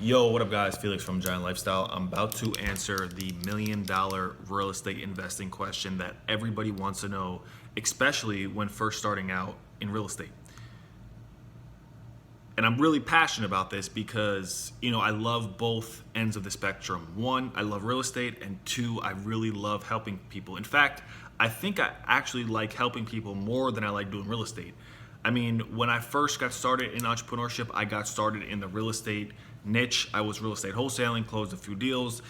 Yo, what up, guys? Felix from Giant Lifestyle. I'm about to answer the $1,000,000 real estate investing question that everybody wants to know, especially when first starting out in real estate. And I'm really passionate about this because, I love both ends of the spectrum. One, I love real estate, and two, I really love helping people. In fact, I think I actually like helping people more than I like doing real estate. I mean, when I first got started in entrepreneurship, I got started in the real estate niche. I was real estate wholesaling, closed a few deals,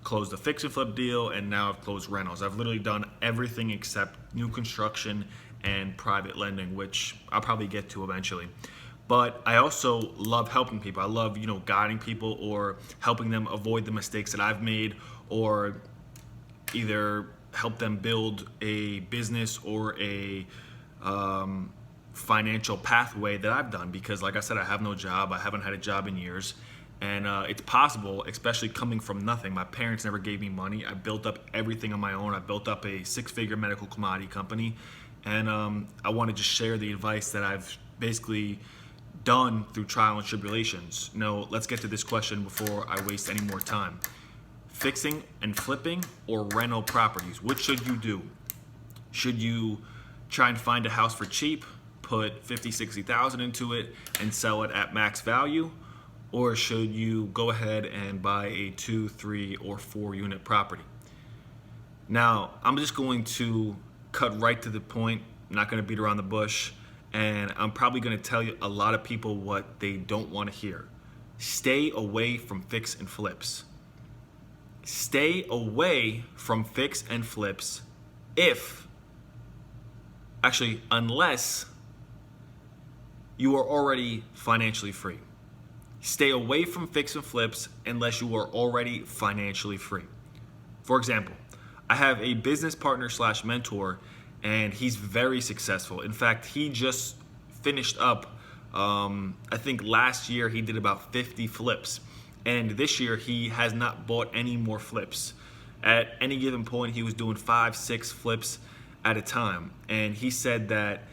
closed a fix and flip deal, and now I've closed rentals. I've literally done everything except new construction and private lending, which I'll probably get to eventually. But I also love helping people. I love, guiding people or helping them avoid the mistakes that I've made, or either help them build a business or a financial pathway that I've done. Because, like I said, I have no job. I haven't had a job in years. And it's possible, especially coming from nothing. My parents never gave me money. I built up everything on my own. I built up a six-figure medical commodity company. And I want to just share the advice that I've basically done through trial and tribulations. Let's get to this question before I waste any more time. Fixing and flipping or rental properties? Which should you do? Should you try and find a house for cheap, put 50, 60,000 into it and sell it at max value? Or should you go ahead and buy a 2, 3, or 4 unit property? Now, I'm just going to cut right to the point. I'm not going to beat around the bush. And I'm probably going to tell you a lot of people what they don't want to hear. Stay away from fix and flips. Stay away from fix and flips unless you are already financially free. Stay away from fix and flips unless you are already financially free. For example, I have a business partner / mentor, and he's very successful. In fact, he just finished up, I think last year he did about 50 flips. And this year he has not bought any more flips. At any given point, he was doing 5, 6 flips at a time. And he said that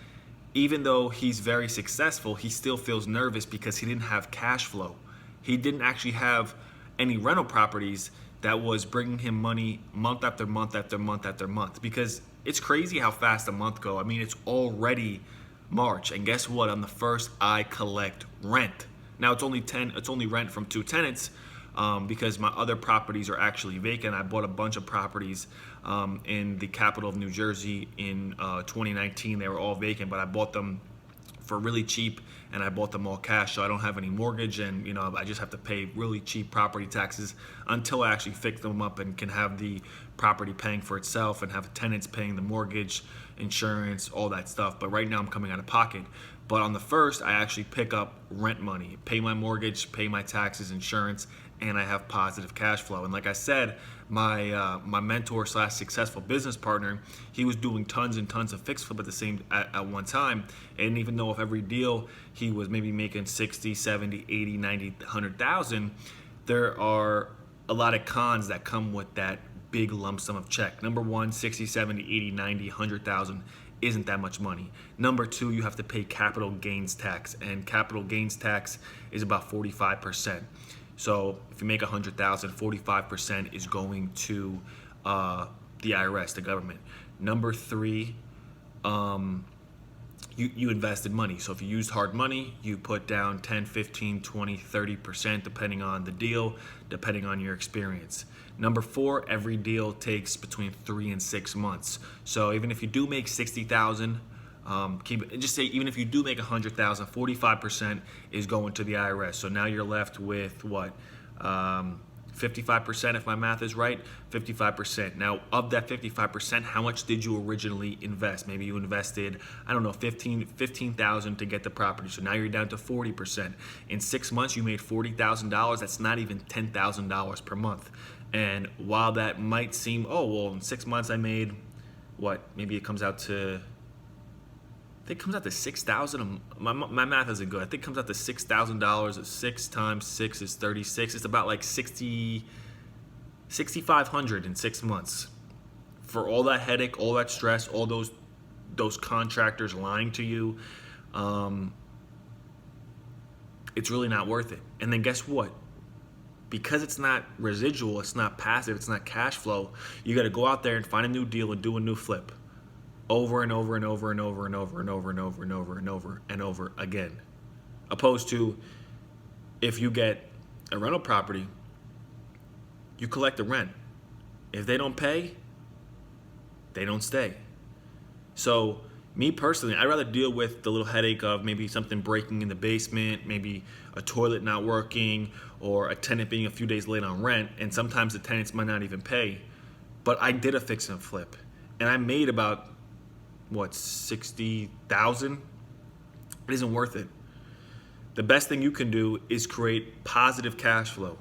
even though he's very successful, he still feels nervous because he didn't have cash flow. He didn't actually have any rental properties that was bringing him money month after month after month after month. Because it's crazy how fast a month go. I mean, it's already March, and guess what? On the first, I collect rent. Now it's only rent from 2 tenants, because my other properties are actually vacant. I bought a bunch of properties in the capital of New Jersey in 2019. They were all vacant, but I bought them for really cheap, and I bought them all cash, so I don't have any mortgage, and I just have to pay really cheap property taxes until I actually fix them up and can have the property paying for itself and have tenants paying the mortgage, insurance, all that stuff. But right now I'm coming out of pocket. But on the first, I actually pick up rent money, pay my mortgage, pay my taxes, insurance, and I have positive cash flow. And like I said, my mentor / successful business partner, he was doing tons and tons of fix flip at one time. And even though if every deal he was maybe making 60, 70, 80, 90, 100,000, there are a lot of cons that come with that big lump sum of check. Number one, 60, 70, 80, 90, 100,000 isn't that much money. Number two, you have to pay capital gains tax, and capital gains tax is about 45%. So if you make 100,000, 45% is going to the IRS, the government. Number three, you invested money. So if you used hard money, you put down 10, 15, 20, 30%, depending on the deal, depending on your experience. Number four, every deal takes between 3 and 6 months. So even if you do make 60,000, even if you do make 100,000, 45% is going to the IRS. So now you're left with what? 55%, if my math is right, 55%. Now, of that 55%, how much did you originally invest? Maybe you invested, I don't know, 15,000 to get the property. So now you're down to 40%. In 6 months, you made $40,000. That's not even $10,000 per month. And while that might seem, oh, well, in 6 months I made what? Maybe it comes out to, I think it comes out to 6,000. My math isn't good. I think it comes out to $6,000. 6 times 6 is 36. It's about like 6,500 in 6 months. For all that headache, all that stress, all those contractors lying to you, it's really not worth it. And then guess what? Because it's not residual, it's not passive, it's not cash flow, you got to go out there and find a new deal and do a new flip over and over and over and over and over and over and over and over and over and over again. Opposed to if you get a rental property, you collect the rent. If they don't pay, they don't stay. So me personally, I'd rather deal with the little headache of maybe something breaking in the basement, maybe a toilet not working, or a tenant being a few days late on rent, and sometimes the tenants might not even pay. But I did a fix and flip, and I made about, $60,000? It isn't worth it. The best thing you can do is create positive cash flow.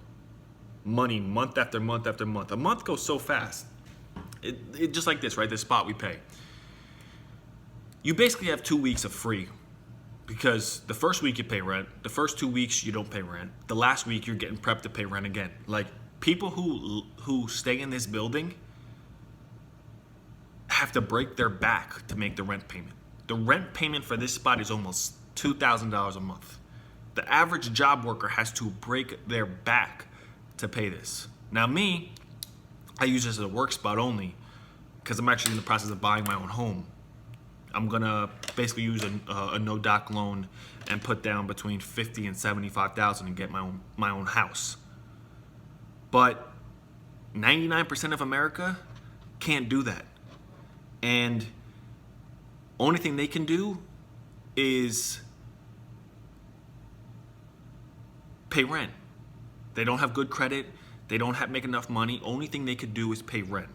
Money, month after month after month. A month goes so fast. It just like this, right? This spot we pay. You basically have 2 weeks of free because the first week you pay rent, the first 2 weeks you don't pay rent, the last week you're getting prepped to pay rent again. Like, people who stay in this building have to break their back to make the rent payment. The rent payment for this spot is almost $2,000 a month. The average job worker has to break their back to pay this. Now me, I use this as a work spot only because I'm actually in the process of buying my own home. I'm gonna basically use a no-doc loan and put down between $50,000 and $75,000 and get my own house. But 99% of America can't do that, and only thing they can do is pay rent. They don't have good credit. They don't make enough money. Only thing they could do is pay rent.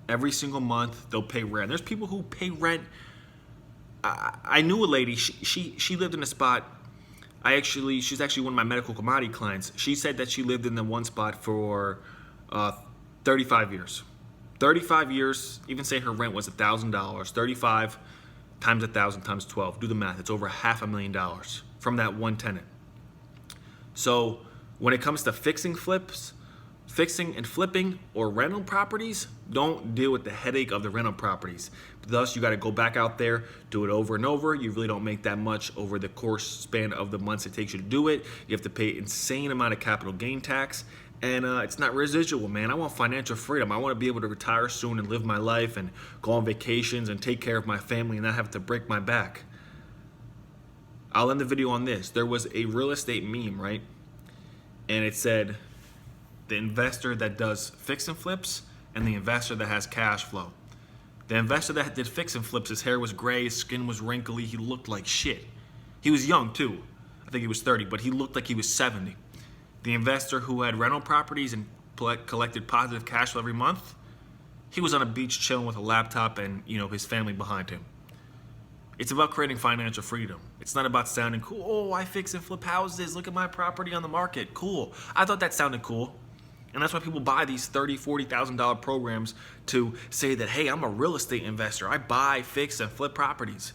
Every single month they'll pay rent. There's people who pay rent. I knew a lady, she lived in a spot, she's actually one of my medical commodity clients. She said that she lived in the one spot for 35 years. 35 years, even say her rent was $1,000, 35 times 1,000 times 12, do the math, it's over $500,000 from that one tenant. So when it comes to fixing and flipping or rental properties, don't deal with the headache of the rental properties. Thus, you got to go back out there, do it over and over. You really don't make that much over the course span of the months it takes you to do it. You have to pay insane amount of capital gain tax, and it's not residual, man. I want financial freedom. I want to be able to retire soon and live my life and go on vacations and take care of my family and not have to break my back. I'll end the video on this. There was a real estate meme, right? And it said, the investor that does fix and flips and the investor that has cash flow. The investor that did fix and flips, his hair was gray, his skin was wrinkly, he looked like shit. He was young too. I think he was 30, but he looked like he was 70. The investor who had rental properties and collected positive cash flow every month, he was on a beach chilling with a laptop and, his family behind him. It's about creating financial freedom. It's not about sounding cool. Oh, I fix and flip houses. Look at my property on the market. Cool. I thought that sounded cool. And that's why people buy these $30,000, $40,000 programs to say that, hey, I'm a real estate investor. I buy, fix, and flip properties.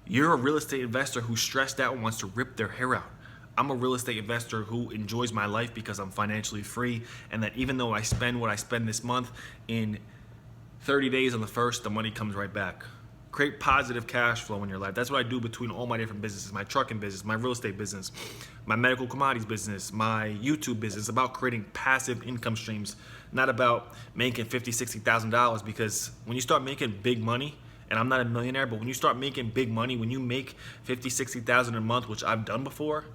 You're a real estate investor who's stressed out and wants to rip their hair out. I'm a real estate investor who enjoys my life because I'm financially free, and that even though I spend what I spend this month, in 30 days on the first, the money comes right back. Create positive cash flow in your life. That's what I do between all my different businesses, my trucking business, my real estate business, my medical commodities business, my YouTube business. It's about creating passive income streams, not about making $50,000, $60,000, because when you start making big money, and I'm not a millionaire, but when you start making big money, when you make $50,000, $60,000 a month, which I've done before,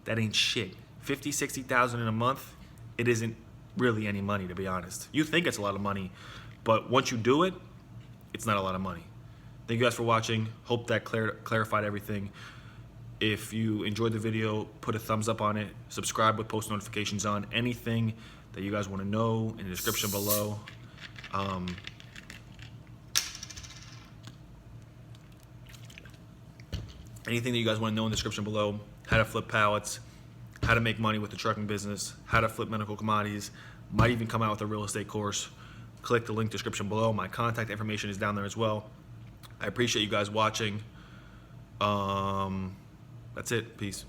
that ain't shit. $50,000, $60,000 in a month, it isn't really any money, to be honest. You think it's a lot of money, but once you do it, it's not a lot of money. Thank you guys for watching. Hope that clarified everything. If you enjoyed the video, put a thumbs up on it. Subscribe with post notifications on. Anything that you guys want to know in the description below. Anything that you guys want to know in the description below. How to flip pallets, how to make money with the trucking business, how to flip medical commodities. Might even come out with a real estate course. Click the link description below. My contact information is down there as well. I appreciate you guys watching. That's it. Peace.